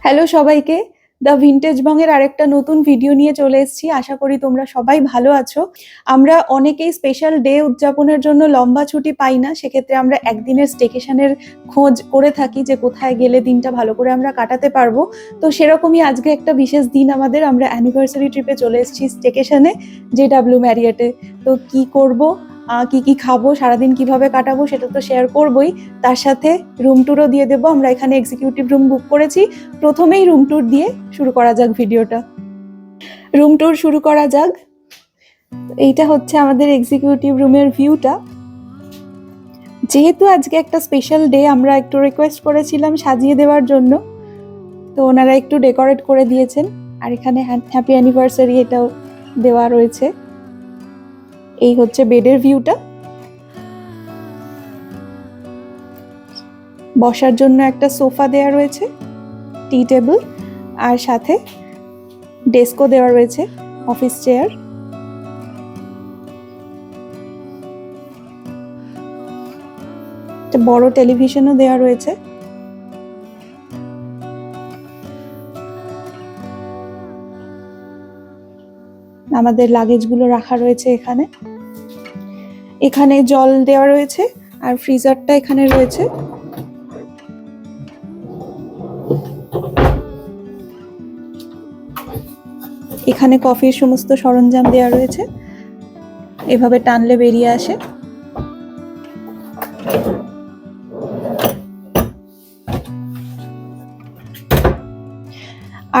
Hello সবাইকে, the vintage বং-এর আরেকটা নতুন ভিডিও নিয়ে চলে এসেছি। আশা করি তোমরা সবাই ভালো আছো। আমরা অনেকেই স্পেশাল ডে উদযাপনের জন্য লম্বা ছুটি পাই না, সেক্ষেত্রে আমরা একদিনের স্টেকেশনের খোঁজ করে থাকি যে কোথায় গেলে দিনটা ভালো করে আমরা কাটাতে পারবো। তো সেরকমই আজকে একটা বিশেষ দিন আমাদের, আমরা অ্যানিভার্সারি ট্রিপে চলে এসেছি স্টেকেশনে, JW ম্যারিয়েটে। তো কি করব, কি কি খাবো, সারাদিন কিভাবে কাটাবো সেটা তো শেয়ার করবোই, তার সাথে রুম ট্যুরও দিয়ে দেবো। আমরা এখানে এক্সিকিউটিভ রুম বুক করেছি। প্রথমেই রুম ট্যুর দিয়ে শুরু করা যাক ভিডিওটা। রুম ট্যুর শুরু করা যাক। এইটা হচ্ছে আমাদের এক্সিকিউটিভ রুমের ভিউটা। যেহেতু আজকে একটা স্পেশাল ডে, আমরা একটু রিকোয়েস্ট করেছিলাম সাজিয়ে দেওয়ার জন্য, তো ওনারা একটু ডেকোরেট করে দিয়েছেন। আর এখানে হ্যাপি অ্যানিভার্সারি এটাও দেওয়া রয়েছে। এই হচ্ছে বেডের ভিউটা। বসার জন্য একটা সোফা দেওয়া রয়েছে, টি টেবিল, আর সাথে ডেস্কও দেওয়া রয়েছে, অফিস চেয়ার। একটা বড় টেলিভিশনও দেওয়া রয়েছে। আমাদের লাগেজগুলো রাখা রয়েছে এখানে। এখানে জল দেওয়া রয়েছে আর ফ্রিজারটা এখানে রয়েছে। এখানে কফির সমস্ত সরঞ্জাম দেওয়া রয়েছে, এভাবে টানলে বেরিয়ে আসে।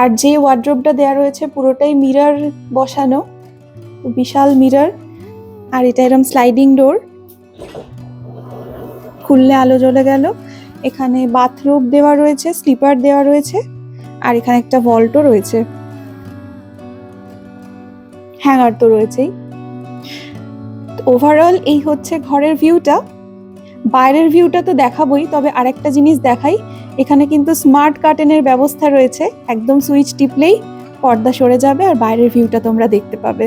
আর যে ওয়ার্ড্রোবটা দেওয়া রয়েছে পুরোটাই মিরর বসানো, বিশাল মিরর। আর এটা এরকম স্লাইডিং ডোর, খুললে আলো জ্বলে গেল। এখানে বাথরুম দেওয়া রয়েছে, স্লিপার দেওয়া রয়েছে, আর এখানে একটা ভল্টও রয়েছে, হ্যাঙ্গার তো রয়েছেই। ওভারঅল এই হচ্ছে ঘরের ভিউটা। বাইরের ভিউটা তো দেখাবোই, তবে আরেকটা জিনিস দেখাই। এখানে কিন্তু স্মার্ট কার্টেনের ব্যবস্থা রয়েছে, একদম সুইচ টিপলেই পর্দা সরে যাবে আর বাইরের ভিউটা তোমরা দেখতে পাবে।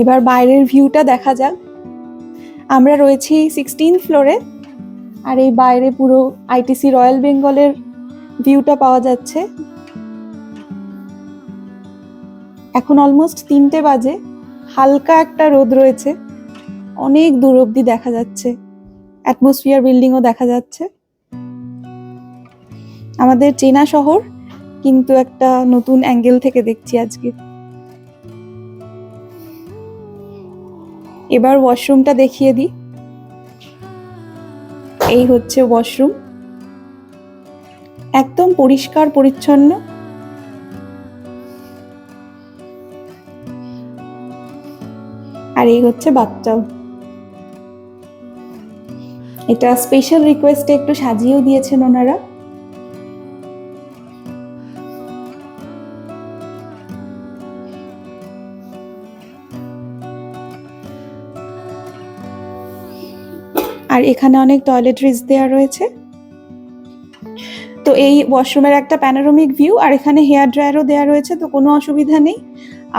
এবার বাইরের ভিউটা দেখা যাক। আমরা রয়েছি 16th ফ্লোরে, আর এই বাইরে পুরো ITC রয়্যাল বেঙ্গলের ভিউটা পাওয়া যাচ্ছে। এখন অলমোস্ট 3টে বাজে, হালকা একটা রোদ রয়েছে, অনেক দূর অব্দি দেখা যাচ্ছে, অ্যাটমসফিয়ার বিল্ডিংও দেখা যাচ্ছে। আমাদের চেনা শহর, কিন্তু একটা নতুন অ্যাঙ্গেল থেকে দেখছি আজকে। এবার ওয়াশরুমটা দেখিয়ে দিই। এই হচ্ছে ওয়াশরুম, একদম পরিষ্কার পরিচ্ছন্ন। আর এই হচ্ছে বাথটাব। এটা স্পেশাল রিকোয়েস্টে একটু সাজিয়েও দিয়েছেন ওনারা। আর এখানে অনেক টয়লেট্রিজ দেওয়া রয়েছে। তো এই ওয়াশরুমের একটা প্যানোরামিক ভিউ, আর এখানে হেয়ার ড্রায়ারও দেওয়া রয়েছে, তো কোনো অসুবিধা নেই।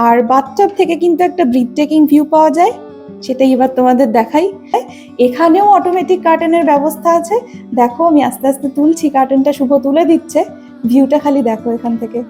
আর বাথটাব থেকে কিন্তু একটা ব্রিথ টেকিং ভিউ পাওয়া যায়, সেটাই এবার তোমাদের দেখাই। এখানেও অটোমেটিক কার্টেনের ব্যবস্থা আছে। দেখো আমি আস্তে আস্তে তুলছি, কার্টেনটা শুভ তুলে দিচ্ছে, ভিউটা খালি দেখো এখান থেকে।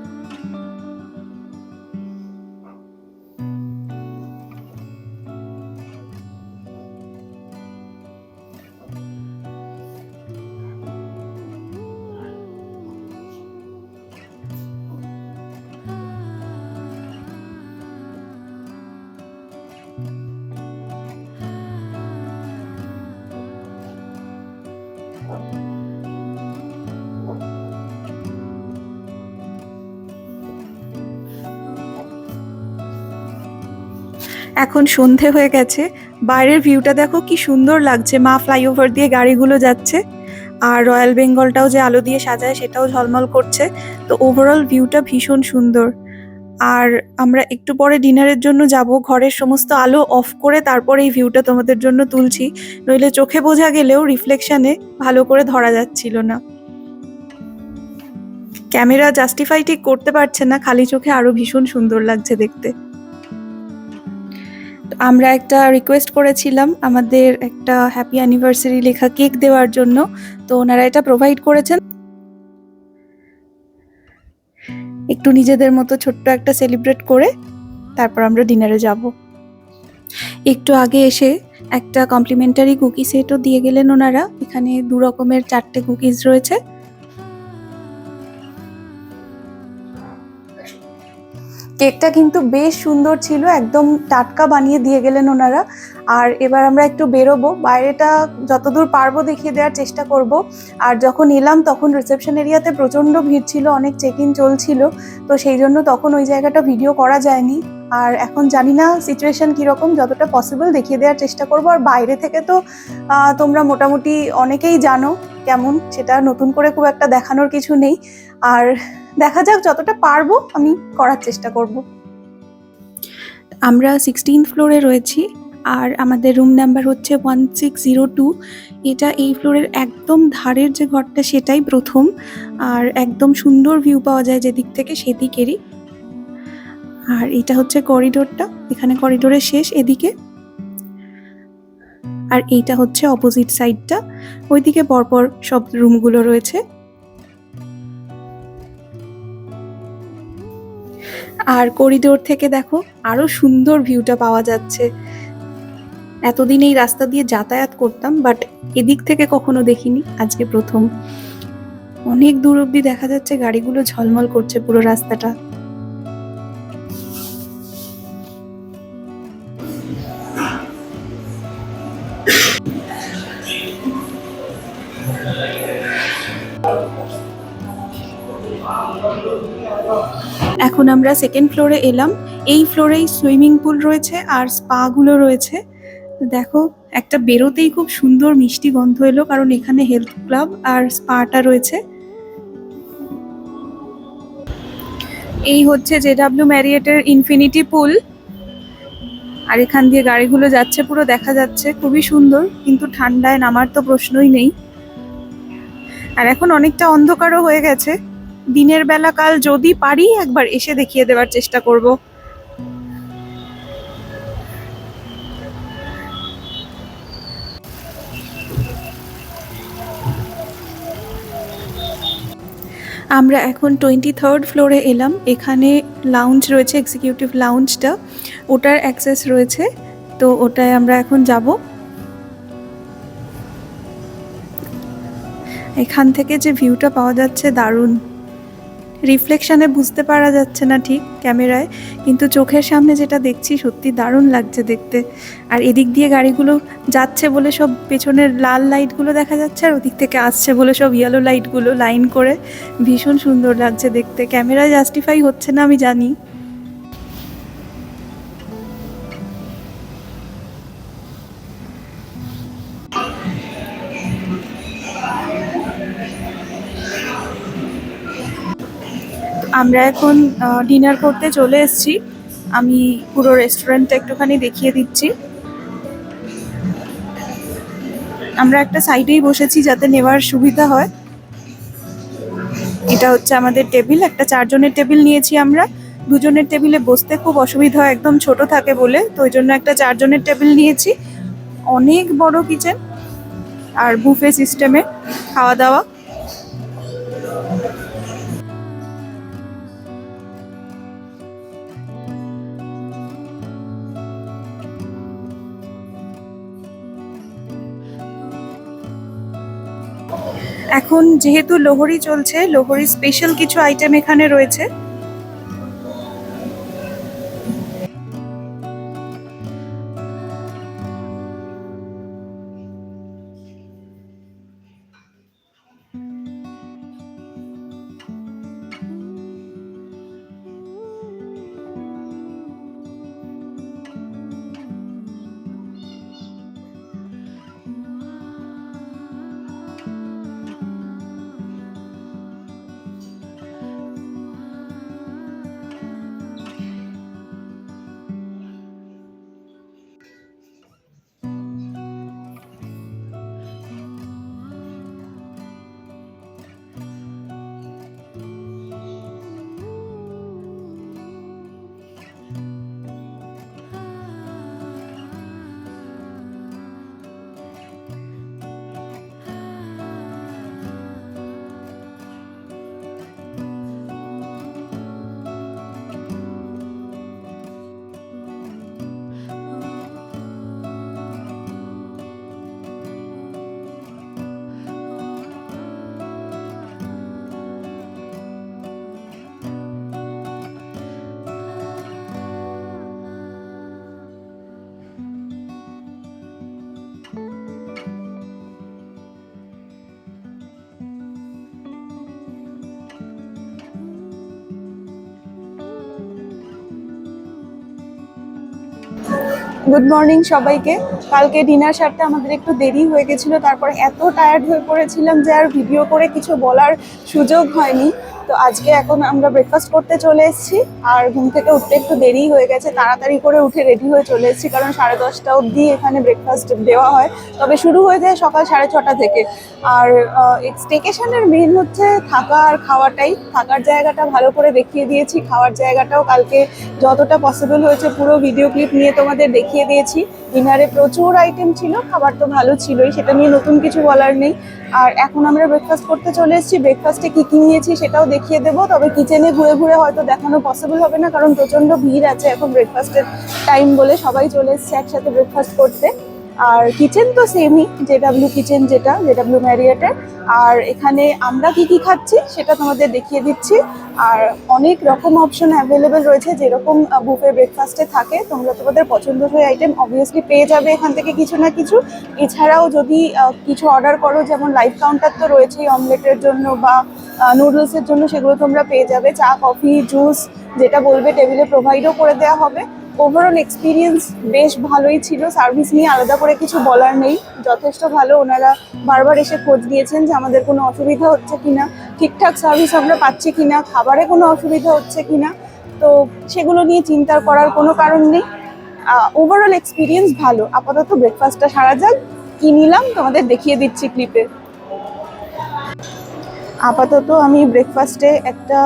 এখন সন্ধে হয়ে গেছে, বাইরের ভিউটা দেখো কি সুন্দর লাগছে। মা ফ্লাইওভার দিয়ে গাড়িগুলো যাচ্ছে, আর রয়্যাল বেঙ্গলটাও যে আলো দিয়ে সাজায় সেটাও ঝলমল করছে। তো ওভারঅল ভিউটা ভীষণ সুন্দর। আর আমরা একটু পরে ডিনারের জন্য যাব, ঘরের সমস্ত আলো অফ করে তারপরে এই ভিউটা তোমাদের জন্য তুলছি, নইলে চোখে বোঝা গেলেও রিফ্লেকশনে ভালো করে ধরা যাচ্ছিল না। ক্যামেরা জাস্টিফাই ঠিক করতে পারছে না, খালি চোখে আরো ভীষণ সুন্দর লাগছে দেখতে। আমরা একটা রিকোয়েস্ট করেছিলাম আমাদের একটা হ্যাপি অ্যানিভার্সারি লেখা কেক দেওয়ার জন্য, তো ওনারা এটা প্রোভাইড করেছেন। একটু নিজেদের মতো ছোট্ট একটা সেলিব্রেট করে তারপর আমরা ডিনারে যাব। একটু আগে এসে একটা কমপ্লিমেন্টারি কুকি সেটও দিয়ে গেলেন ওনারা। এখানে 2 রকমের 4টে কুকিজ রয়েছে। কেকটা কিন্তু বেশ সুন্দর ছিল, একদম টাটকা বানিয়ে দিয়ে গেলেন ওনারা। আর এবার আমরা একটু বেরোবো, বাইরেটা যতদূর পারবো দেখিয়ে দেওয়ার চেষ্টা করব। আর যখন এলাম তখন রিসেপশন এরিয়াতে প্রচণ্ড ভিড় ছিল, অনেক চেক ইন চলছিল, তো সেই জন্য তখন ওই জায়গাটা ভিডিও করা যায়নি। আর এখন জানি না সিচুয়েশন কীরকম, যতটা পসিবল দেখিয়ে দেওয়ার চেষ্টা করব। আর বাইরে থেকে তো তোমরা মোটামুটি অনেকেই জানো কেমন, সেটা নতুন করে খুব একটা দেখানোর কিছু নেই। আর দেখা যাক, যতটা পারবো আমি করার চেষ্টা করব। আমরা 16th ফ্লোরে রয়েছি আর আমাদের রুম নাম্বার হচ্ছে 1602। এটা এই ফ্লোরের একদম ধারের যে ঘরটা সেটাই প্রথম, আর একদম সুন্দর ভিউ পাওয়া যায় যেদিক থেকে সেদিকেরই। আর এটা হচ্ছে করিডোরটা, এখানে করিডোরের শেষ এদিকে। আর এইটা হচ্ছে অপোজিট সাইডটা, ওইদিকে পরপর সব রুমগুলো রয়েছে। আর করিডোর থেকে দেখো আরো সুন্দর ভিউটা পাওয়া যাচ্ছে। এতদিন এই রাস্তা দিয়ে যাতায়াত করতাম, বাট এদিক থেকে কখনো দেখিনি, আজকে প্রথম। অনেক দূর অব্দি দেখা যাচ্ছে, গাড়িগুলো ঝলমল করছে পুরো রাস্তাটা। এখন আমরা 2nd ফ্লোরে এলাম। এই ফ্লোরেই সুইমিং পুল রয়েছে আর স্পা গুলো রয়েছে। দেখো একটা বেরোতেই খুব সুন্দর মিষ্টি গন্ধ এলো, কারণ এখানে হেলথ ক্লাব আর স্পাটা রয়েছে। এই হচ্ছে জেডব্লিউ ম্যারিয়েটের ইনফিনিটি পুল। আর এখান দিয়ে গাড়িগুলো যাচ্ছে, পুরো দেখা যাচ্ছে, খুবই সুন্দর। কিন্তু ঠান্ডায় নামার তো প্রশ্নই নেই। আর এখন অনেকটা অন্ধকারও হয়ে গেছে। দিনের বেলা কাল যদি পারি একবার এসে দেখিয়ে দেওয়ার চেষ্টা করব। আমরা এখন 23rd ফ্লোরে এলাম। এখানে লাউঞ্জ রয়েছে, এক্সিকিউটিভ লাউঞ্জটা, ওটার অ্যাক্সেস রয়েছে, তো ওটায় আমরা এখন যাব। এখান থেকে যে ভিউটা পাওয়া যাচ্ছে দারুণ। রিফ্লেকশানে বুঝতে পারা যাচ্ছে না ঠিক ক্যামেরায়, কিন্তু চোখের সামনে যেটা দেখছি সত্যি দারুণ লাগছে দেখতে। আর এদিক দিয়ে গাড়িগুলো যাচ্ছে বলে সব পেছনের লাল লাইটগুলো দেখা যাচ্ছে, আর ওদিক থেকে আসছে বলে সব ইয়েলো লাইটগুলো লাইন করে, ভীষণ সুন্দর লাগছে দেখতে। ক্যামেরায় জাস্টিফাই হচ্ছে না আমি জানি। আমরা এখন ডিনার করতে চলে এসেছি। আমি পুরো রেস্টুরেন্টটা একটুখানি দেখিয়ে দিচ্ছি। আমরা একটা সাইডেই বসেছি যাতে নেওয়ার সুবিধা হয়। এটা হচ্ছে আমাদের টেবিল, একটা 4 জনের টেবিল নিয়েছি আমরা। 2 জনের টেবিলে বসতে খুব অসুবিধা হয়, একদম ছোট থাকে বলে, তো ওই জন্য একটা 4 জনের টেবিল নিয়েছি। অনেক বড় কিচেন আর বুফে সিস্টেমে খাওয়া দাওয়া। এখন যেহেতু লোহরি চলছে, লোহরি স্পেশাল কিছু আইটেম এখানে রয়েছে। গুড মর্নিং সবাইকে। কালকে ডিনার সারতে আমাদের একটু দেরি হয়ে গেছিলো, তারপরে এত টায়ার্ড হয়ে পড়েছিলাম যে আর ভিডিও করে কিছু বলার সুযোগ হয়নি। তো আজকে এখন আমরা ব্রেকফাস্ট করতে চলে এসেছি, আর ঘুম থেকে উঠতে একটু দেরি হয়ে গেছে, তাড়াতাড়ি করে উঠে রেডি হয়ে চলে এসেছি, কারণ 10:30 অবধি এখানে ব্রেকফাস্ট দেওয়া হয়, তবে শুরু হয়ে যায় সকাল 6:30 থেকে। আর স্টেকেশনের মেন হচ্ছে থাকা আর খাওয়াটাই। থাকার জায়গাটা ভালো করে দেখিয়ে দিয়েছি, খাওয়ার জায়গাটাও কালকে যতটা পসিবল হয়েছে পুরো ভিডিও ক্লিপ নিয়ে তোমাদের দেখিয়ে দিয়েছি। ডিনারে প্রচুর আইটেম ছিল, খাবার তো ভালো ছিলই, সেটা নিয়ে নতুন কিছু বলার নেই। আর এখন আমরা ব্রেকফাস্ট করতে চলে এসেছি, ব্রেকফাস্টে কি কি নিয়েছি সেটাও দেখিয়ে দেবো, তবে কিচেনে ঘুরে ঘুরে হয়তো দেখানো পসিবল হবে না, কারণ প্রচণ্ড ভিড় আছে এখন ব্রেকফাস্টের টাইম বলে, সবাই চলে এসছে একসাথে ব্রেকফাস্ট করতে। আর কিচেন তো সেমই, জেডাব্লিউ কিচেন, যেটা জেডাব্লিউ ম্যারিয়টের। আর এখানে আমরা কি কি খাচ্ছি সেটা তোমাদের দেখিয়ে দিচ্ছি। আর অনেক রকম অপশন অ্যাভেলেবেল রয়েছে, যেরকম বুফে ব্রেকফাস্টে থাকে, তোমরা তোমাদের পছন্দসই আইটেম অবভিয়াসলি পেয়ে যাবে এখান থেকে কিছু না কিছু। এছাড়াও যদি কিছু অর্ডার করো, যেমন লাইভ কাউন্টার তো রয়েছেই অমলেটের জন্য বা নুডলসের জন্য, সেগুলো তোমরা পেয়ে যাবে। চা, কফি, জুস যেটা বলবে টেবিলে প্রোভাইডও করে দেওয়া হবে। ওভারঅল এক্সপিরিয়েন্স বেশ ভালোই ছিল, সার্ভিস নিয়ে আলাদা করে কিছু বলার নেই, যথেষ্ট ভালো। ওনারা বারবার এসে খোঁজ দিয়েছেন যে আমাদের কোনো অসুবিধা হচ্ছে কিনা, ঠিকঠাক সার্ভিস আমরা পাচ্ছি কিনা, খাবারে কোনো অসুবিধা হচ্ছে কিনা, তো সেগুলো নিয়ে চিন্তা করার কোনো কারণ নেই। ওভারঅল এক্সপিরিয়েন্স ভালো। আপাতত ব্রেকফাস্টটা সারা যাক, কি নিলাম তোমাদের দেখিয়ে দিচ্ছি ক্লিপে। আপাতত আমি ব্রেকফাস্টে একটা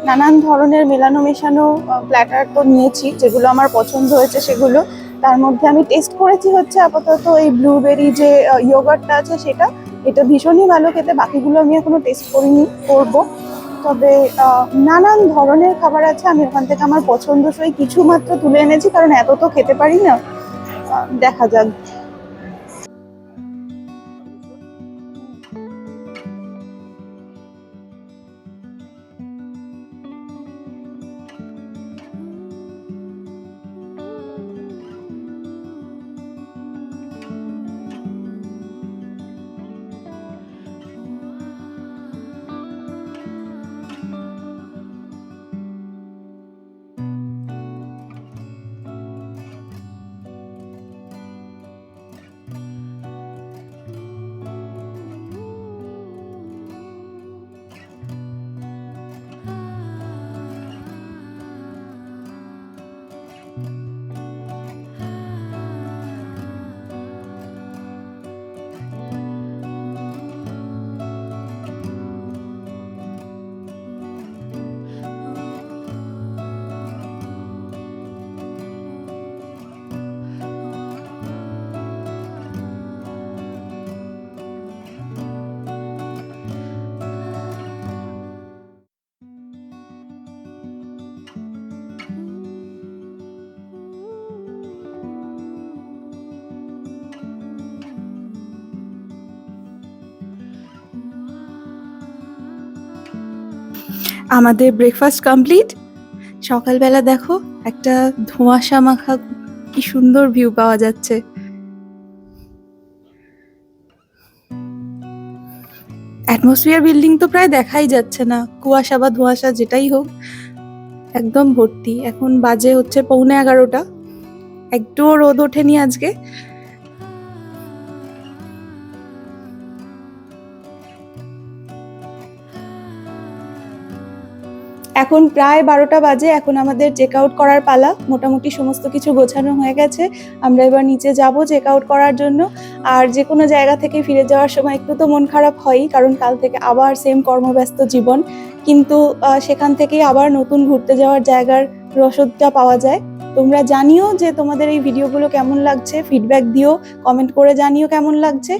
নানান ধরনের মেলানো মেশানো প্ল্যাটার তো নিয়েছি, যেগুলো আমার পছন্দ হয়েছে সেগুলো। তার মধ্যে আমি টেস্ট করেছি হচ্ছে আপাতত এই ব্লুবেরি যে ইয়োগার্টটা আছে সেটা, এটা ভীষণই ভালো খেতে। বাকিগুলো আমি এখনো টেস্ট করিনি, করব। তবে নানান ধরনের খাবার আছে, আমি ওখান থেকে আমার পছন্দসই কিছু মাত্র তুলে এনেছি, কারণ এত তো খেতে পারি না। দেখা যাক। আমাদের ব্রেকফাস্ট কমপ্লিট। সকালবেলা দেখো একটা ধোঁয়াশা মাখা কি সুন্দর ভিউ পাওয়া যাচ্ছে। অ্যাটমসফিয়ার বিল্ডিং তো প্রায় দেখাই যাচ্ছে না, কুয়াশা বা ধোঁয়াশা যেটাই হোক একদম ভর্তি। এখন বাজে হচ্ছে 11:15, একটুও রোদ ওঠেনি আজকে। এখন প্রায় 12টা বাজে, এখন আমাদের চেক আউট করার পালা। মোটামুটি সমস্ত কিছু গোছানো হয়ে গেছে, আমরা এবার নিচে যাব চেক আউট করার জন্য। আর যে কোনো জায়গা থেকে ফিরে যাওয়ার সময় একটু তো মন খারাপ হয়ই, কারণ কাল থেকে আবার সেম কর্মব্যস্ত জীবন, কিন্তু সেখান থেকেই আবার নতুন ঘুরতে যাওয়ার জায়গার রসদটা পাওয়া যায়। তোমরা জানিও যে তোমাদের এই ভিডিওগুলো কেমন লাগছে, ফিডব্যাক দিও, কমেন্ট করে জানিও কেমন লাগছে।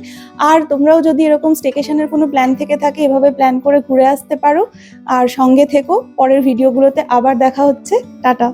আর তোমরাও যদি এরকম স্টেকেশনের কোনো প্ল্যান থেকে থাকে, এভাবে প্ল্যান করে ঘুরে আসতে পারো। আর সঙ্গে থেকো, পরের ভিডিওগুলোতে আবার দেখা হচ্ছে। টাটা।